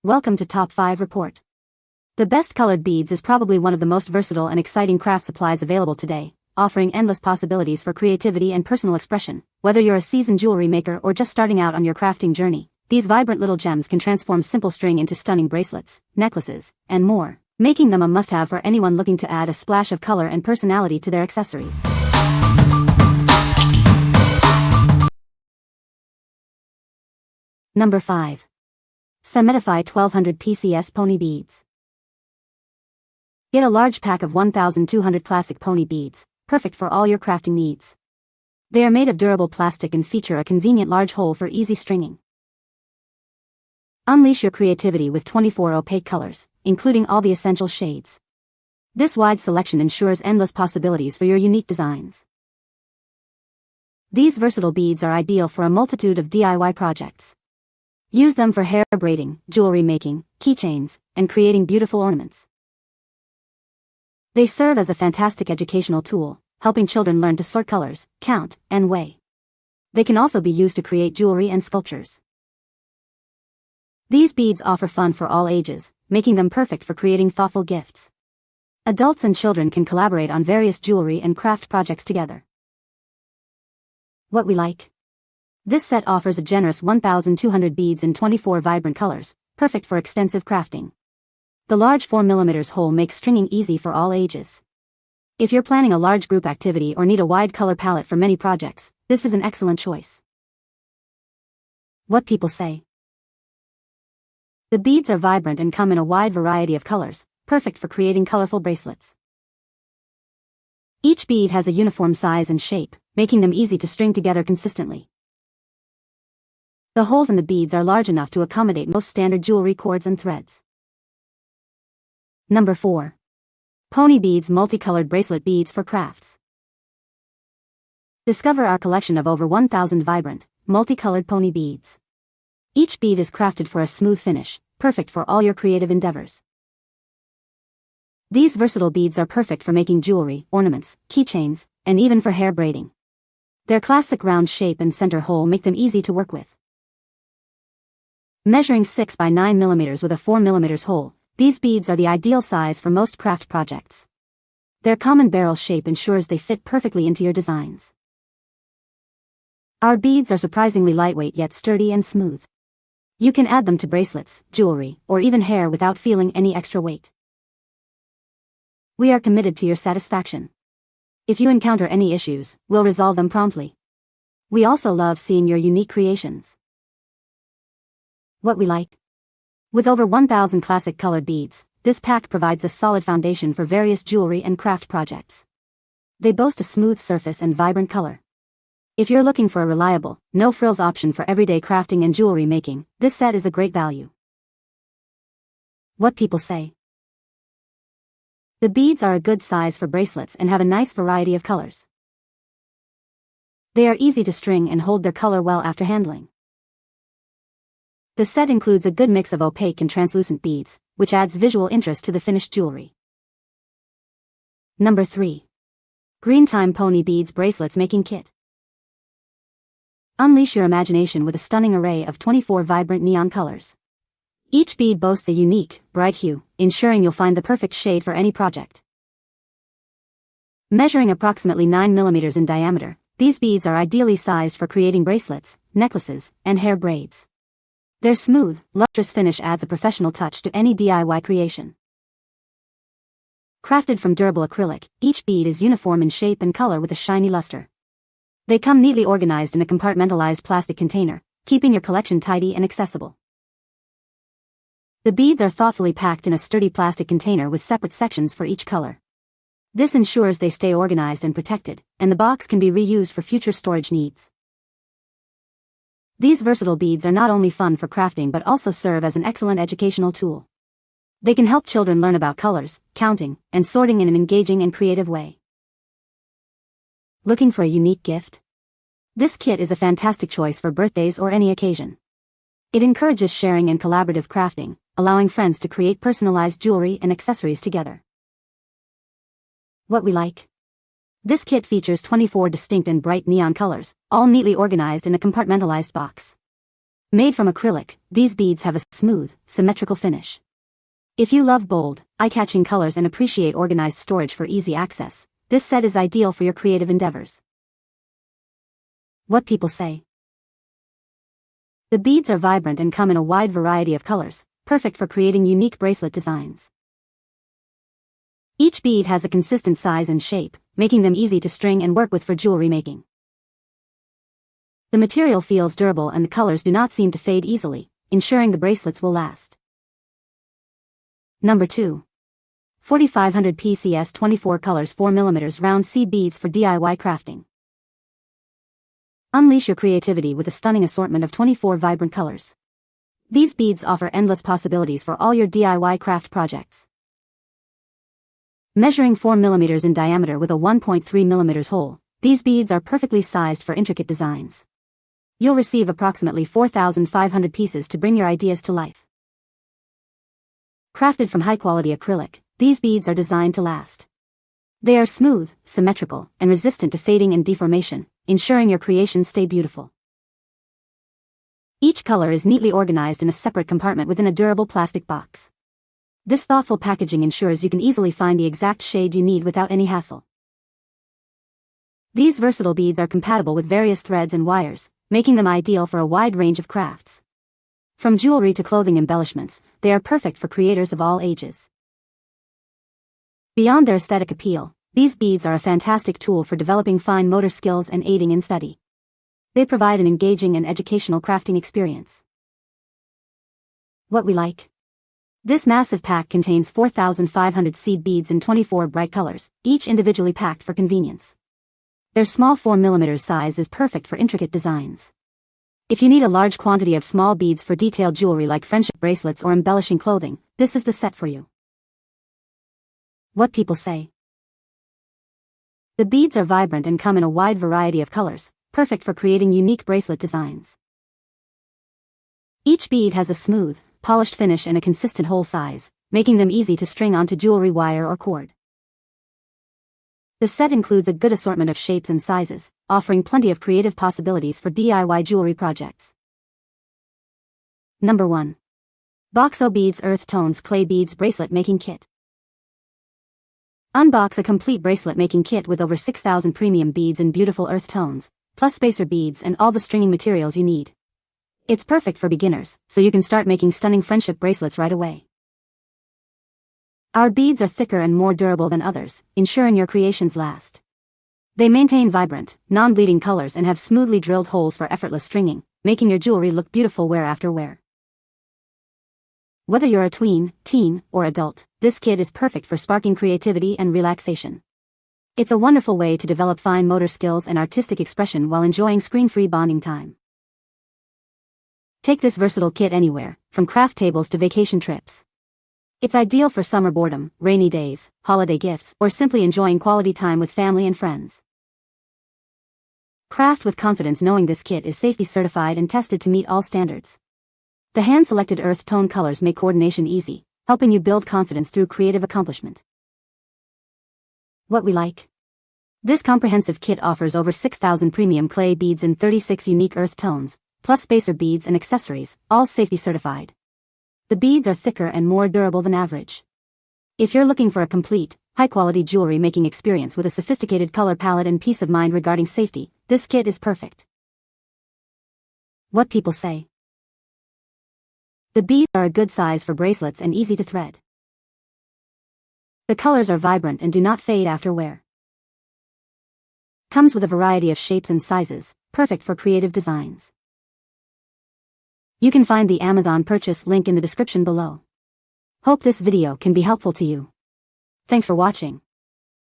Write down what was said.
Welcome to Top 5 Report. The best colored beads is probably one of the most versatile and exciting craft supplies available today, offering endless possibilities for creativity and personal expression. Whether you're a seasoned jewelry maker or just starting out on your crafting journey, these vibrant little gems can transform simple string into stunning bracelets, necklaces, and more, making them a must-have for anyone looking to add a splash of color and personality to their accessories. Number 5. Simetufy 1200 PCS Pony Beads. Get a large pack of 1,200 classic pony beads, perfect for all your crafting needs. They are made of durable plastic and feature a convenient large hole for easy stringing. Unleash your creativity with 24 opaque colors, including all the essential shades. This wide selection ensures endless possibilities for your unique designs. These versatile beads are ideal for a multitude of DIY projects. Use them for hair braiding, jewelry making, keychains, and creating beautiful ornaments. They serve as a fantastic educational tool, helping children learn to sort colors, count, and weigh. They can also be used to create jewelry and sculptures. These beads offer fun for all ages, making them perfect for creating thoughtful gifts. Adults and children can collaborate on various jewelry and craft projects together. What we like. This set offers a generous 1,200 beads in 24 vibrant colors, perfect for extensive crafting. The large 4mm hole makes stringing easy for all ages. If you're planning a large group activity or need a wide color palette for many projects, this is an excellent choice. What people say. The beads are vibrant and come in a wide variety of colors, perfect for creating colorful bracelets. Each bead has a uniform size and shape, making them easy to string together consistently. The holes in the beads are large enough to accommodate most standard jewelry cords and threads. Number 4. Pony Beads Multicolored Bracelet Beads for Crafts. Discover our collection of over 1,000 vibrant, multicolored pony beads. Each bead is crafted for a smooth finish, perfect for all your creative endeavors. These versatile beads are perfect for making jewelry, ornaments, keychains, and even for hair braiding. Their classic round shape and center hole make them easy to work with. Measuring 6 by 9 mm with a 4mm hole, these beads are the ideal size for most craft projects. Their common barrel shape ensures they fit perfectly into your designs. Our beads are surprisingly lightweight yet sturdy and smooth. You can add them to bracelets, jewelry, or even hair without feeling any extra weight. We are committed to your satisfaction. If you encounter any issues, we'll resolve them promptly. We also love seeing your unique creations. What we like. With over 1,000 classic colored beads, this pack provides a solid foundation for various jewelry and craft projects. They boast a smooth surface and vibrant color. If you're looking for a reliable, no-frills option for everyday crafting and jewelry making, this set is a great value. What people say. The beads are a good size for bracelets and have a nice variety of colors. They are easy to string and hold their color well after handling. The set includes a good mix of opaque and translucent beads, which adds visual interest to the finished jewelry. Number 3. Greentime Pony Beads Bracelets Making Kit. Unleash your imagination with a stunning array of 24 vibrant neon colors. Each bead boasts a unique, bright hue, ensuring you'll find the perfect shade for any project. Measuring approximately 9 mm in diameter, these beads are ideally sized for creating bracelets, necklaces, and hair braids. Their smooth, lustrous finish adds a professional touch to any DIY creation. Crafted from durable acrylic, each bead is uniform in shape and color with a shiny luster. They come neatly organized in a compartmentalized plastic container, keeping your collection tidy and accessible. The beads are thoughtfully packed in a sturdy plastic container with separate sections for each color. This ensures they stay organized and protected, and the box can be reused for future storage needs. These versatile beads are not only fun for crafting but also serve as an excellent educational tool. They can help children learn about colors, counting, and sorting in an engaging and creative way. Looking for a unique gift? This kit is a fantastic choice for birthdays or any occasion. It encourages sharing and collaborative crafting, allowing friends to create personalized jewelry and accessories together. What we like. This kit features 24 distinct and bright neon colors, all neatly organized in a compartmentalized box. Made from acrylic, these beads have a smooth, symmetrical finish. If you love bold, eye-catching colors and appreciate organized storage for easy access, this set is ideal for your creative endeavors. What people say. The beads are vibrant and come in a wide variety of colors, perfect for creating unique bracelet designs. Each bead has a consistent size and shape, making them easy to string and work with for jewelry making. The material feels durable and the colors do not seem to fade easily, ensuring the bracelets will last. Number 2. 4500 PCS 24 colors 4mm round C beads for DIY crafting. Unleash your creativity with a stunning assortment of 24 vibrant colors. These beads offer endless possibilities for all your DIY craft projects. Measuring 4mm in diameter with a 1.3mm hole, these beads are perfectly sized for intricate designs. You'll receive approximately 4,500 pieces to bring your ideas to life. Crafted from high-quality acrylic, these beads are designed to last. They are smooth, symmetrical, and resistant to fading and deformation, ensuring your creations stay beautiful. Each color is neatly organized in a separate compartment within a durable plastic box. This thoughtful packaging ensures you can easily find the exact shade you need without any hassle. These versatile beads are compatible with various threads and wires, making them ideal for a wide range of crafts. From jewelry to clothing embellishments, they are perfect for creators of all ages. Beyond their aesthetic appeal, these beads are a fantastic tool for developing fine motor skills and aiding in study. They provide an engaging and educational crafting experience. What we like. This massive pack contains 4,500 seed beads in 24 bright colors, each individually packed for convenience. Their small 4mm size is perfect for intricate designs. If you need a large quantity of small beads for detailed jewelry like friendship bracelets or embellishing clothing, this is the set for you. What people say. The beads are vibrant and come in a wide variety of colors, perfect for creating unique bracelet designs. Each bead has a smooth, polished finish and a consistent hole size, making them easy to string onto jewelry wire or cord. The set includes a good assortment of shapes and sizes, offering plenty of creative possibilities for DIY jewelry projects. Number 1. Boxo Beads Earth Tones Clay Beads Bracelet Making Kit. Unbox a complete bracelet making kit with over 6,000 premium beads in beautiful earth tones, plus spacer beads and all the stringing materials you need. It's perfect for beginners, so you can start making stunning friendship bracelets right away. Our beads are thicker and more durable than others, ensuring your creations last. They maintain vibrant, non-bleeding colors and have smoothly drilled holes for effortless stringing, making your jewelry look beautiful wear after wear. Whether you're a tween, teen, or adult, this kit is perfect for sparking creativity and relaxation. It's a wonderful way to develop fine motor skills and artistic expression while enjoying screen-free bonding time. Take this versatile kit anywhere, from craft tables to vacation trips. It's ideal for summer boredom, rainy days, holiday gifts, or simply enjoying quality time with family and friends. Craft with confidence knowing this kit is safety certified and tested to meet all standards. The hand-selected earth tone colors make coordination easy, helping you build confidence through creative accomplishment. What we like. This comprehensive kit offers over 6,000 premium clay beads in 36 unique earth tones, plus spacer beads and accessories, all safety certified. The beads are thicker and more durable than average. If you're looking for a complete, high-quality jewelry making experience with a sophisticated color palette and peace of mind regarding safety, this kit is perfect. What people say. The beads are a good size for bracelets and easy to thread. The colors are vibrant and do not fade after wear. Comes with a variety of shapes and sizes, perfect for creative designs. You can find the Amazon purchase link in the description below. Hope this video can be helpful to you. Thanks for watching.